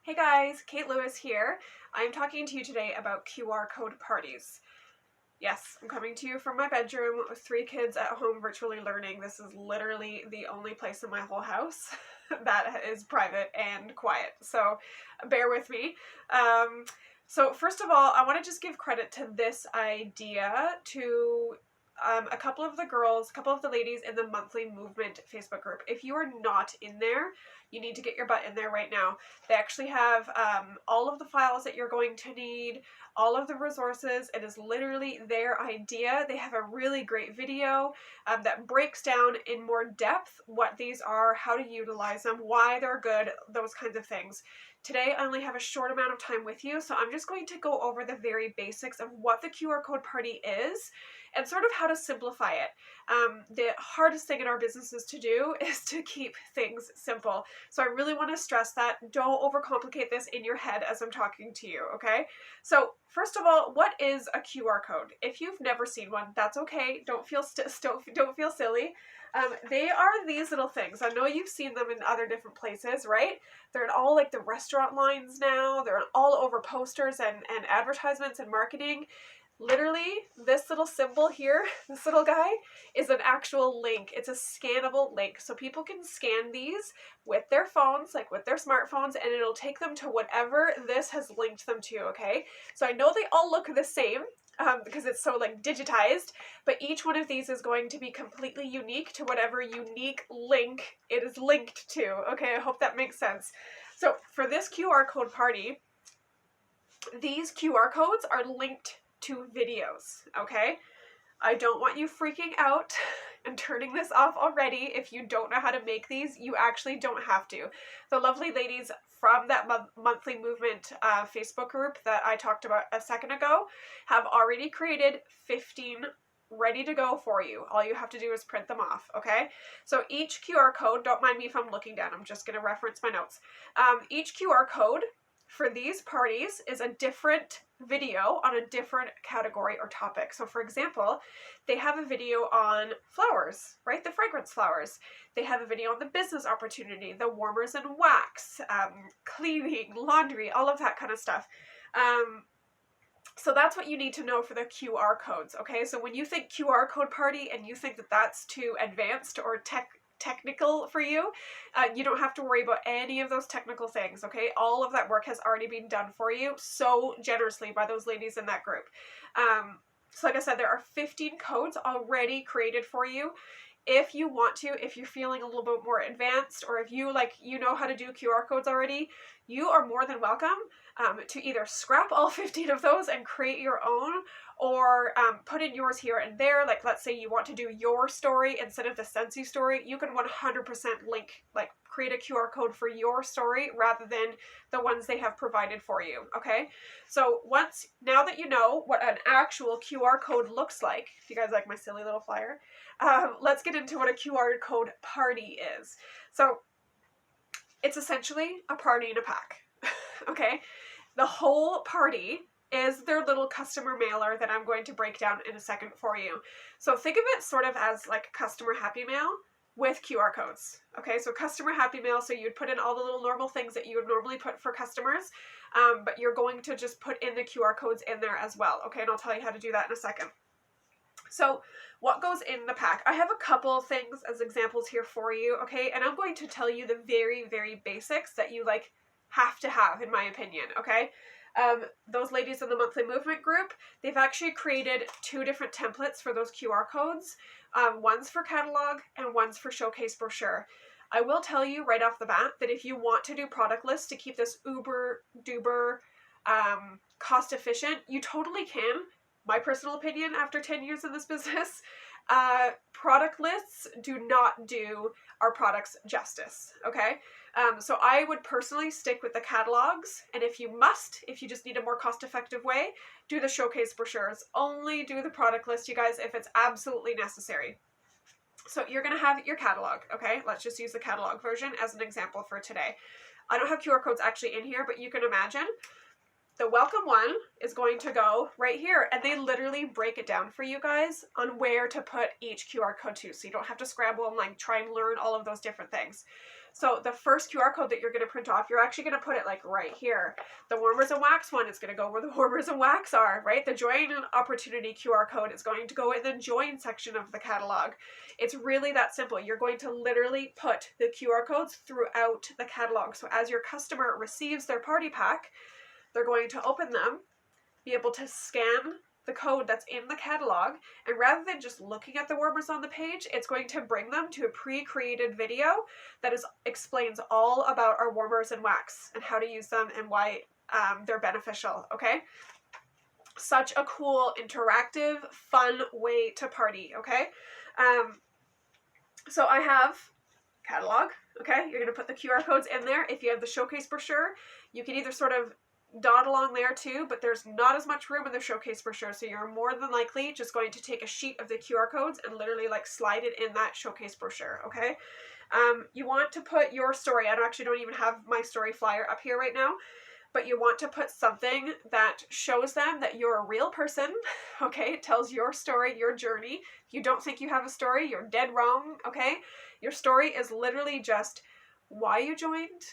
Hey guys, Kate Lewis here. I'm talking to you today about QR code parties. Yes, I'm coming to you from my bedroom with 3 kids at home virtually learning. This is literally the only place in my whole house that is private and quiet, so bear with me. So first of all, I want to just give credit to this idea to a couple of the ladies in the Monthly Movement Facebook group. If you are not in there, you need to get your butt in there right now. They actually have all of the files that you're going to need, all of the resources. It is literally their idea. They have a really great video that breaks down in more depth what these are, how to utilize them, why they're good, those kinds of things. Today I only have a short amount of time with you, so I'm just going to go over the very basics of what the QR code party is and sort of how to simplify it. The hardest thing in our businesses to do is to keep things simple. So I really want to stress that. Don't overcomplicate this in your head as I'm talking to you, okay? So first of all, what is a QR code? If you've never seen one, that's okay. Don't feel silly. They are these little things. I know you've seen them in other different places, right? They're in all like the restaurant lines now. They're all over posters and advertisements and marketing. Literally, this little symbol here, this little guy, is an actual link. It's a scannable link. So people can scan these with their phones, like with their smartphones, and it'll take them to whatever this has linked them to, okay? So I know they all look the same, because it's so like digitized, but each one of these is going to be completely unique to whatever unique link it is linked to, okay? I hope that makes sense. So for this QR code party, these QR codes are linked to videos, okay? I don't want you freaking out and turning this off already. If you don't know how to make these, you actually don't have to. The lovely ladies from that Monthly Movement Facebook group that I talked about a second ago have already created 15 ready to go for you. All you have to do is print them off, okay? So each QR code, don't mind me if I'm looking down, I'm just going to reference my notes. Each QR code for these parties is a different video on a different category or topic. So for example, they have a video on flowers, right? The fragrance flowers. They have a video on the business opportunity, the warmers and wax, cleaning, laundry, all of that kind of stuff. So that's what you need to know for the QR codes, okay? So when you think QR code party and you think that that's too advanced or technical for you, you don't have to worry about any of those technical things, okay? All of that work has already been done for you so generously by those ladies in that group. So like I said, there are 15 codes already created for you. If you want to, if you're feeling a little bit more advanced, or if you know how to do QR codes already, you are more than welcome to either scrap all 15 of those and create your own, or put in yours here and there. Like let's say you want to do your story instead of the Scentsy story, you can 100% create a QR code for your story rather than the ones they have provided for you, okay? So now that you know what an actual QR code looks like, if you guys like my silly little flyer, let's get into what a QR code party is. So it's essentially a party in a pack, okay? The whole party is their little customer mailer that I'm going to break down in a second for you. So think of it sort of as like customer happy mail with QR codes, okay? So customer happy mail, so you'd put in all the little normal things that you would normally put for customers, but you're going to just put in the QR codes in there as well, okay? And I'll tell you how to do that in a second. So what goes in the pack? I have a couple things as examples here for you, okay? And I'm going to tell you the very, very basics that you have to have, in my opinion, okay? Those ladies in the Monthly Movement group, they've actually created 2 different templates for those QR codes. One's for catalog and one's for showcase brochure. I will tell you right off the bat that if you want to do product lists to keep this uber duper cost efficient, you totally can. My personal opinion after 10 years in this business, product lists do not do our products justice, okay? So I would personally stick with the catalogs, and if you just need a more cost-effective way, do the showcase brochures. Only do the product list, you guys, if it's absolutely necessary. So you're going to have your catalog, okay? Let's just use the catalog version as an example for today. I don't have QR codes actually in here, but you can imagine the welcome one is going to go right here, and they literally break it down for you guys on where to put each QR code to, so you don't have to scramble and try and learn all of those different things. So the first QR code that you're going to print off, you're actually going to put it like right here. The warmers and wax one is going to go where the warmers and wax are, right? The join opportunity QR code is going to go in the join section of the catalog. It's really that simple. You're going to literally put the QR codes throughout the catalog. So as your customer receives their party pack, they're going to open them, be able to scan the code that's in the catalog, and rather than just looking at the warmers on the page, it's going to bring them to a pre-created video that explains all about our warmers and wax and how to use them and why they're beneficial, okay? Such a cool, interactive, fun way to party, okay? So I have catalog, okay? You're going to put the QR codes in there. If you have the showcase brochure, you can either sort of dot along there too, but there's not as much room in the showcase brochure, so you're more than likely just going to take a sheet of the QR codes and literally like slide it in that showcase brochure, okay? You want to put your story. I don't even have my story flyer up here right now, but you want to put something that shows them that you're a real person, okay? It tells your story, your journey. If you don't think you have a story, you're dead wrong, okay? Your story is literally just why you joined,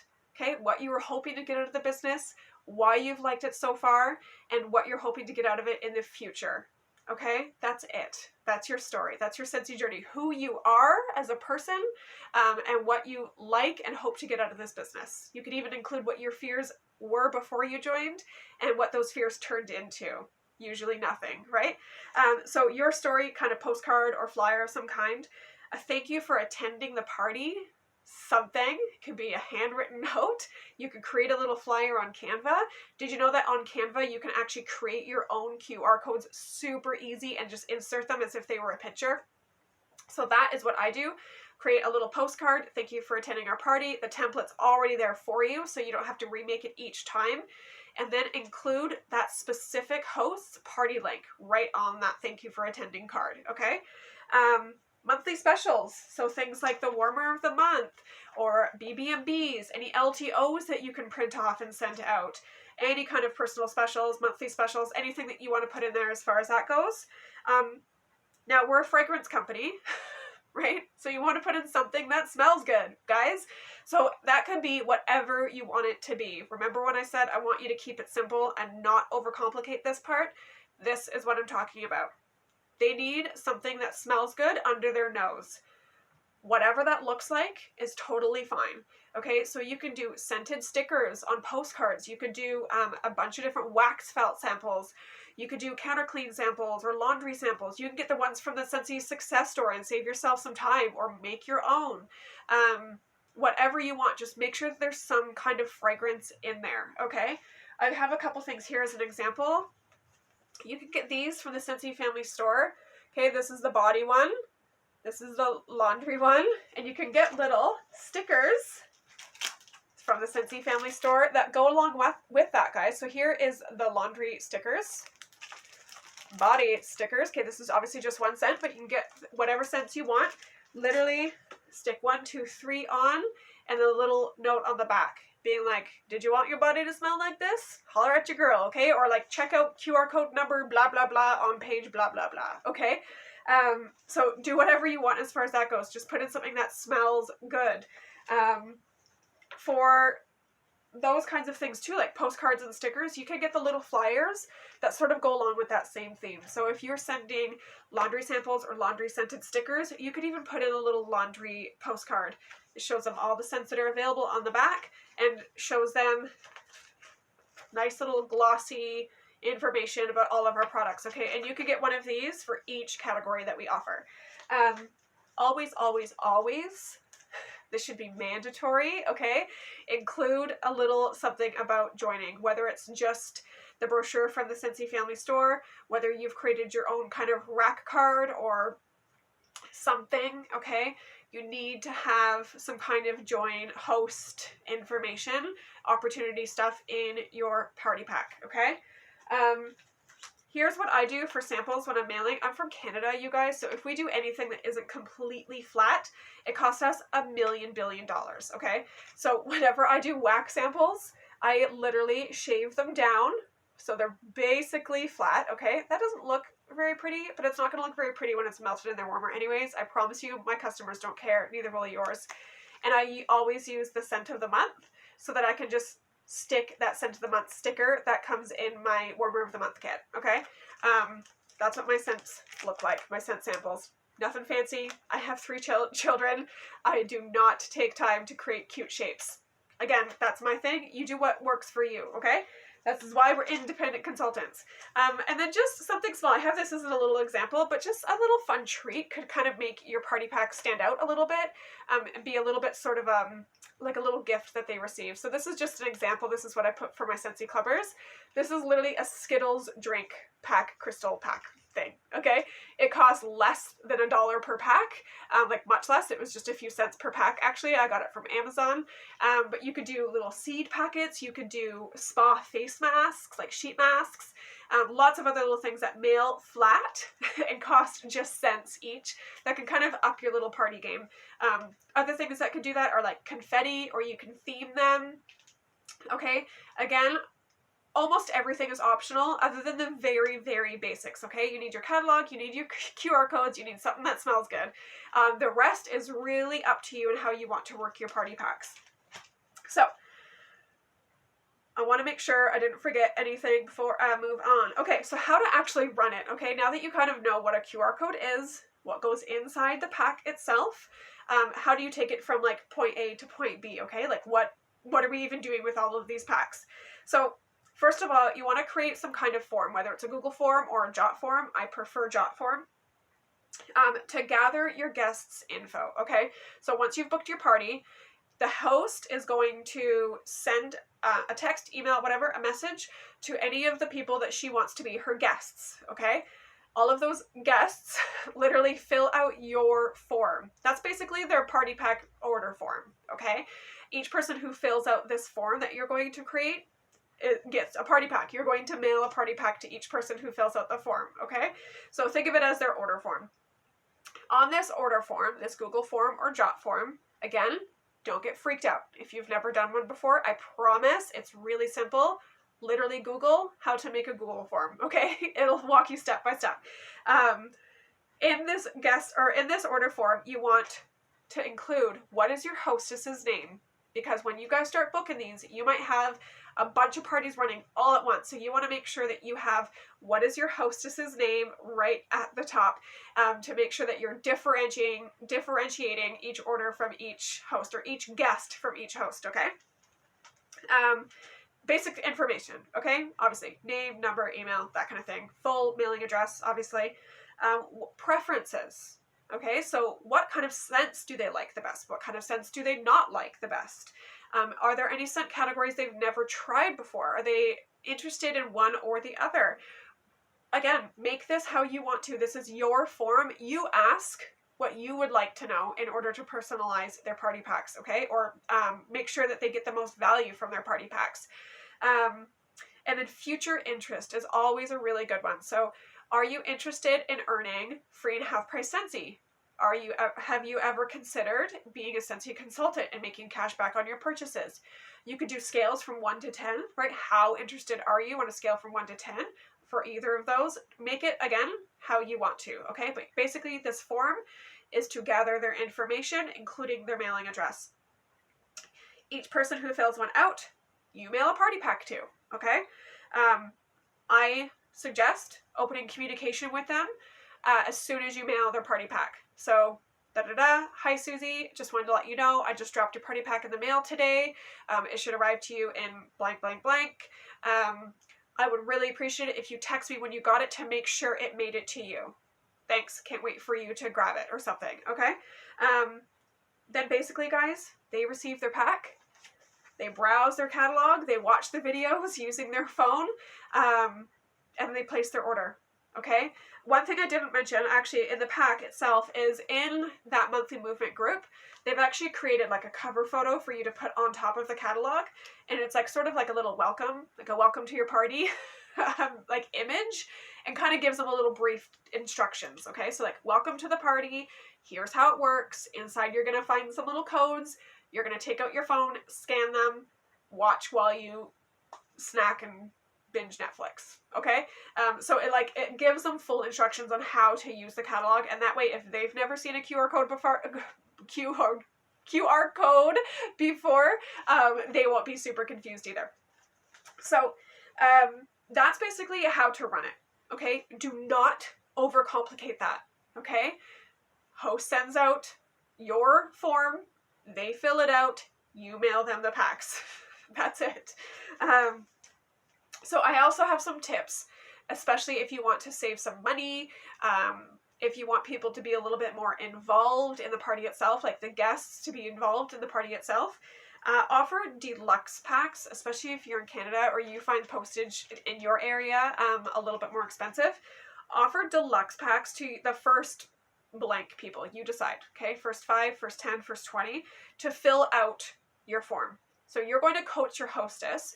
okay? What you were hoping to get out of the business, why you've liked it so far, and what you're hoping to get out of it in the future. Okay, that's it. That's your story. That's your Scentsy journey. Who you are as a person, and what you like and hope to get out of this business. You could even include what your fears were before you joined and what those fears turned into. Usually nothing, right? So your story, kind of postcard or flyer of some kind. A thank you for attending the party. Something. It could be a handwritten note. You could create a little flyer on Canva. Did you know that on Canva you can actually create your own QR codes super easy and just insert them as if they were a picture? So that is what I do. Create a little postcard. Thank you for attending our party. The template's already there for you, so you don't have to remake it each time. And then include that specific host's party link right on that thank you for attending card, okay? Monthly specials, so things like the warmer of the month or BB&Bs, any LTOs that you can print off and send out, any kind of personal specials, monthly specials, anything that you want to put in there as far as that goes. Now we're a fragrance company, right? So you want to put in something that smells good, guys. So that can be whatever you want it to be. Remember when I said I want you to keep it simple and not overcomplicate this part? This is what I'm talking about. They need something that smells good under their nose. Whatever that looks like is totally fine. Okay, so you can do scented stickers on postcards. You could do a bunch of different wax felt samples. You could do counter clean samples or laundry samples. You can get the ones from the Scentsy Success Store and save yourself some time, or make your own. Whatever you want, just make sure that there's some kind of fragrance in there, okay? I have a couple things here as an example. You can get these from the Scentsy Family Store. Okay, this is the body one. This is the laundry one. And you can get little stickers from the Scentsy Family Store that go along with that, guys. So here is the laundry stickers. Body stickers. Okay, this is obviously just 1 cent, but you can get whatever scents you want. Literally stick 1, 2, 3 on, and a little note on the back, being like, did you want your body to smell like this? Holler at your girl, okay? Or like, check out QR code number blah, blah, blah on page blah, blah, blah, okay? So do whatever you want as far as that goes. Just put in something that smells good. For those kinds of things too, like postcards and stickers, you can get the little flyers that sort of go along with that same theme. So if you're sending laundry samples or laundry scented stickers, you could even put in a little laundry postcard. It shows them all the scents that are available on the back and shows them nice little glossy information about all of our products, okay? And you could get one of these for each category that we offer. Always, always, always, this should be mandatory, okay? Include a little something about joining, whether it's just the brochure from the Scentsy Family Store, whether you've created your own kind of rack card or something, okay? You need to have some kind of join, host information, opportunity stuff in your party pack, okay? Here's what I do for samples when I'm mailing. I'm from Canada, you guys, so if we do anything that isn't completely flat, it costs us $1 billion, okay? So whenever I do wax samples, I literally shave them down so they're basically flat, okay? That doesn't look very pretty, but it's not going to look very pretty when it's melted in their warmer anyways. I promise you, my customers don't care, neither will yours. and I always use the scent of the month so that I can just stick that scent of the month sticker that comes in my warmer of the month kit, okay? That's what my scents look like, my scent samples. Nothing fancy. I have 3 children. I do not take time to create cute shapes. Again, that's my thing. You do what works for you, okay? That's why we're independent consultants. And then just something small. I have this as a little example, but just a little fun treat could kind of make your party pack stand out a little bit, and be a little bit sort of like a little gift that they receive. So this is just an example. This is what I put for my Scentsy clubbers. This is literally a Skittles drink pack, crystal pack thing, okay? It costs less than $1 per pack, like much less. It was just a few cents per pack. Actually, I got it from Amazon, but you could do little seed packets. You could do spa face masks, like sheet masks, lots of other little things that mail flat and cost just cents each that can kind of up your little party game. Other things that can do that are like confetti, or you can theme them, okay? Again, almost everything is optional other than the very, very basics, okay? You need your catalog, you need your QR codes, you need something that smells good. The rest is really up to you and how you want to work your party packs. So, I want to make sure I didn't forget anything before I move on. Okay, so how to actually run it, okay? Now that you kind of know what a QR code is, what goes inside the pack itself, how do you take it from like point A to point B, okay? Like what are we even doing with all of these packs? So, first of all, you want to create some kind of form, whether it's a Google form or a Jot form. I prefer Jot form, to gather your guests' info, okay? So once you've booked your party, the host is going to send a text, email, whatever, a message to any of the people that she wants to be her guests, okay? All of those guests literally fill out your form. That's basically their party pack order form, okay? Each person who fills out this form that you're going to create, it gets a party pack. You're going to mail a party pack to each person who fills out the form, okay? So think of it as their order form. On this order form, this Google form or Jot form, again, don't get freaked out. If you've never done one before, I promise it's really simple. Literally Google how to make a Google form, okay? It'll walk you step by step. In this order form, you want to include what is your hostess's name, because when you guys start booking these, you might have a bunch of parties running all at once. So you want to make sure that you have what is your hostess's name right at the top, to make sure that you're differentiating each order from each host, or each guest from each host, okay? Basic information, okay? Obviously, name, number, email, that kind of thing. Full mailing address, obviously. Preferences, okay? So what kind of scents do they like the best? What kind of scents do they not like the best? Are there any scent categories they've never tried before? Are they interested in one or the other? Again, make this how you want to. This is your form. You ask what you would like to know in order to personalize their party packs, okay? Or make sure that they get the most value from their party packs. And then future interest is always a really good one. So are you interested in earning free and half price Scentsy? Have you ever considered being a Scentsy consultant and making cash back on your purchases? You could do scales from 1 to 10, right? How interested are you on a scale from 1 to 10 for either of those? Make it, again, how you want to, okay? But basically this form is to gather their information, including their mailing address. Each person who fills one out, you mail a party pack to, okay? I suggest opening communication with them as soon as you mail their party pack. So, hi Susie, just wanted to let you know, I just dropped your party pack in the mail today. It should arrive to you in blank, blank, blank. I would really appreciate it if you text me when you got it to make sure it made it to you. Thanks, can't wait for you to grab it or something, okay? Then basically, guys, they receive their pack. They browse their catalog, they watch the videos using their phone, and then they place their order, okay? One thing I didn't mention, actually, in the pack itself is in that monthly movement group, they've actually created like a cover photo for you to put on top of the catalog, and it's like sort of like a little welcome, like a welcome to your party, like image, and kind of gives them a little brief instructions, okay? So like, welcome to the party, here's how it works, inside you're gonna find some little codes, you're going to take out your phone, scan them, watch while you snack and binge Netflix, okay? So it gives them full instructions on how to use the catalog, and that way if they've never seen a QR code before, QR code before, they won't be super confused either. So that's basically how to run it, okay? Do not overcomplicate that, okay? Host sends out your form, they fill it out, you mail them the packs. That's it. So I also have some tips, especially if you want to save some money, if you want people to be a little bit more involved in the party itself, like the guests to be involved in the party itself. Offer deluxe packs, especially if you're in Canada or you find postage in your area a little bit more expensive. Offer deluxe packs to the first blank people. You decide, okay? First 5, first 10, first 20 to fill out your form. So you're going to coach your hostess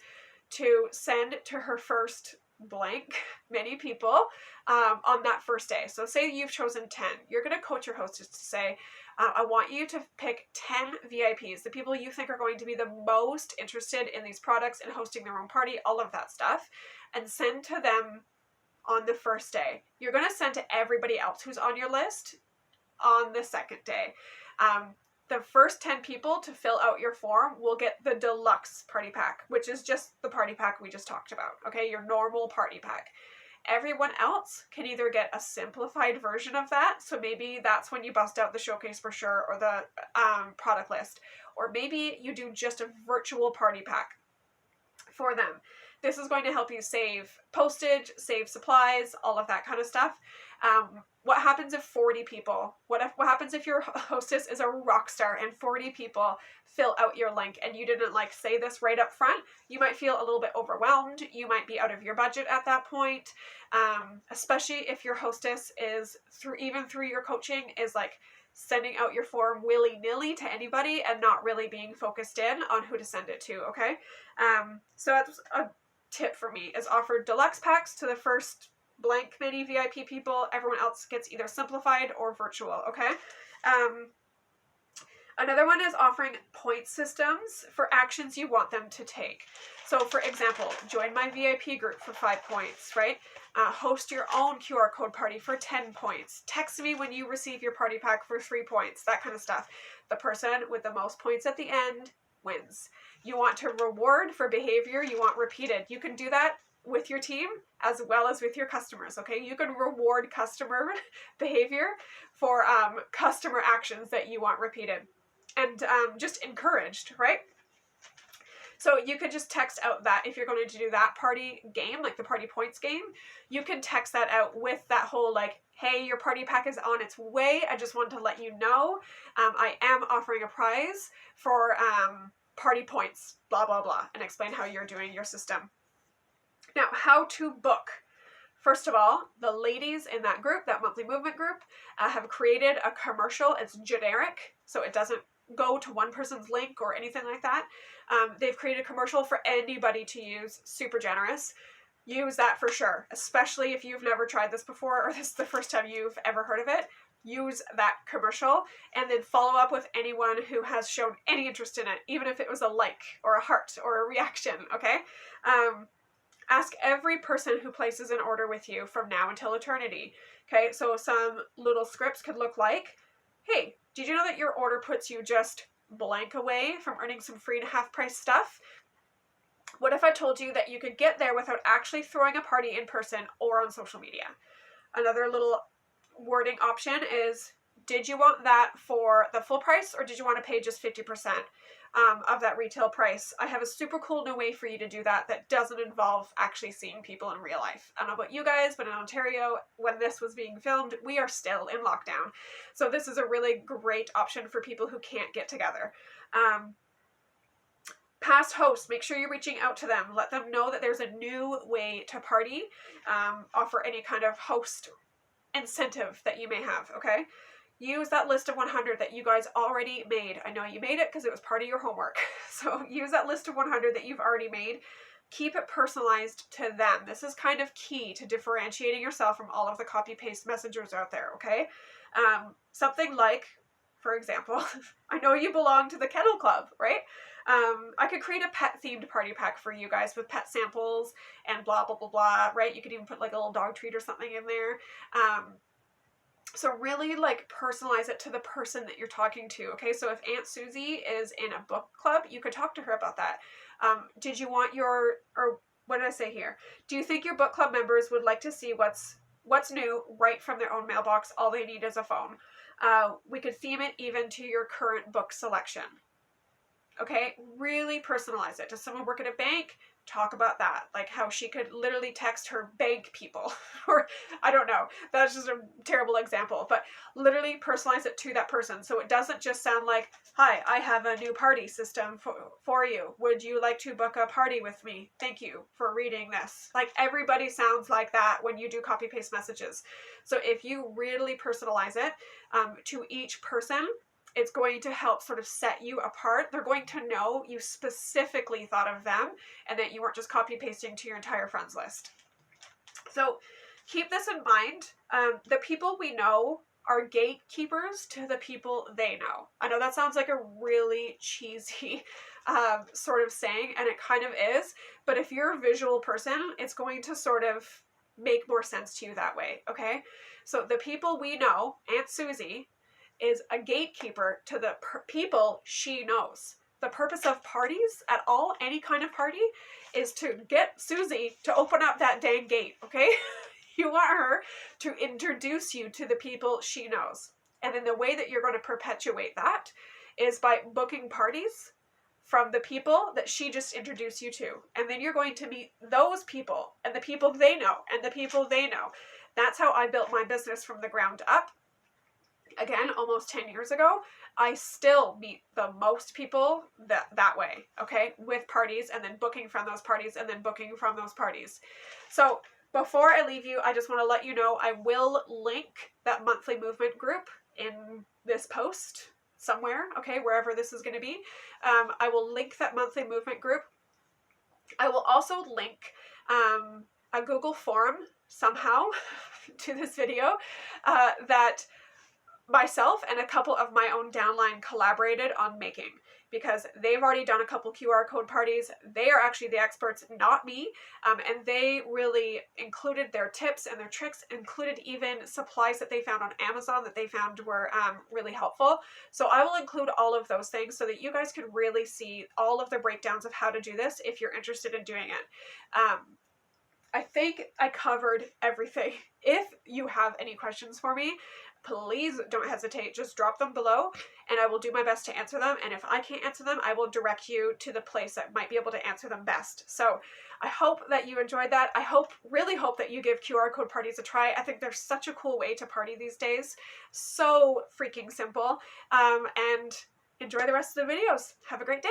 to send to her first blank many people on that first day. So say you've chosen 10. You're going to coach your hostess to say, I want you to pick 10 VIPs, the people you think are going to be the most interested in these products and hosting their own party, all of that stuff, and send to them on the first day. You're going to send to everybody else who's on your list on the second day. The first 10 people to fill out your form will get the deluxe party pack, which is just the party pack we just talked about, okay? Your normal party pack. Everyone else can either get a simplified version of that, so maybe that's when you bust out the showcase brochure or the product list, or maybe you do just a virtual party pack for them. This is going to help you save postage, save supplies, all of that kind of stuff. What happens if 40 people, what happens if your hostess is a rock star and 40 people fill out your link and you didn't like say this right up front? You might feel a little bit overwhelmed. You might be out of your budget at that point. Especially if your hostess is even through your coaching is like sending out your form willy-nilly to anybody and not really being focused in on who to send it to, okay? So that's a tip for me, is offer deluxe packs to the first blank many VIP people. Everyone else gets either simplified or virtual, okay? Another one is offering point systems for actions you want them to take. So for example, join my VIP group for 5 points, right? Host your own QR code party for 10 points. Text me when you receive your party pack for 3 points, that kind of stuff. The person with the most points at the end wins. You want to reward for behavior you want repeated. You can do that with your team as well as with your customers, okay? You can reward customer behavior for customer actions that you want repeated and just encouraged, right? So you could just text out that if you're going to do that party game, like the party points game, you can text that out with that whole like, hey, your party pack is on its way. I just wanted to let you know I am offering a prize for party points, blah, blah, blah, and explain how you're doing your system. Now, how to book. First of all, the ladies in that group, that monthly movement group, have created a commercial. It's generic, so it doesn't go to one person's link or anything like that. They've created a commercial for anybody to use, super generous. Use that for sure, especially if you've never tried this before or this is the first time you've ever heard of it. Use that commercial and then follow up with anyone who has shown any interest in it, even if it was a like or a heart or a reaction, okay? Ask every person who places an order with you from now until eternity. Okay, so some little scripts could look like, hey, did you know that your order puts you just blank away from earning some free and half-price stuff? What if I told you that you could get there without actually throwing a party in person or on social media? Another little wording option is, did you want that for the full price or did you want to pay just 50%? Of that retail price? I have a super cool new way for you to do that that doesn't involve actually seeing people in real life. I don't know about you guys, but in Ontario, when this was being filmed, we are still in lockdown. So this is a really great option for people who can't get together. Past hosts, make sure you're reaching out to them. Let them know that there's a new way to party. Offer any kind of host incentive that you may have, okay? Use that list of 100 that you guys already made. I know you made it because it was part of your homework. So use that list of 100 that you've already made. Keep it personalized to them. This is kind of key to differentiating yourself from all of the copy-paste messengers out there, okay? Something like, for example, I know you belong to the Kennel Club, right? I could create a pet-themed party pack for you guys with pet samples and blah, blah, blah, blah, right? You could even put like a little dog treat or something in there. So really like personalize it to the person that you're talking to, okay? So if Aunt Susie is in a book club, you could talk to her about that. Did you want your, or what did I say here? Do you think your book club members would like to see what's new right from their own mailbox? All they need is a phone. We could theme it even to your current book selection. Okay, really personalize it. Does someone work at a bank? Talk about that, like how she could literally text her bank people, or I don't know, that's just a terrible example, but literally personalize it to that person. So it doesn't just sound like, hi, I have a new party system for you. Would you like to book a party with me? Thank you for reading this. Like everybody sounds like that when you do copy paste messages. So if you really personalize it to each person, it's going to help sort of set you apart. They're going to know you specifically thought of them and that you weren't just copy pasting to your entire friends list. So keep this in mind. The people we know are gatekeepers to the people they know. I know that sounds like a really cheesy sort of saying, and it kind of is, but if you're a visual person, it's going to sort of make more sense to you that way, okay? So the people we know, Aunt Susie, is a gatekeeper to the people she knows. The purpose of parties at all, any kind of party, is to get Susie to open up that dang gate, okay? You want her to introduce you to the people she knows. And then the way that you're going to perpetuate that is by booking parties from the people that she just introduced you to. And then you're going to meet those people and the people they know and the people they know. That's how I built my business from the ground up. Again, almost 10 years ago. I still meet the most people that way, okay, with parties, and then booking from those parties, and then booking from those parties. So before I leave you, I just want to let you know I will link that monthly movement group in this post somewhere, okay, wherever this is going to be. I will link that monthly movement group. I will also link a Google form somehow to this video that myself and a couple of my own downline collaborated on making, because they've already done a couple QR code parties. They are actually the experts, not me, and they really included their tips and their tricks, included even supplies that they found on Amazon that they found were really helpful. So I will include all of those things so that you guys could really see all of the breakdowns of how to do this if you're interested in doing it. I think I covered everything. If you have any questions for me, please don't hesitate. Just drop them below and I will do my best to answer them. And if I can't answer them, I will direct you to the place that might be able to answer them best. So I hope that you enjoyed that. I really hope that you give QR code parties a try. I think they're such a cool way to party these days. So freaking simple. And enjoy the rest of the videos. Have a great day.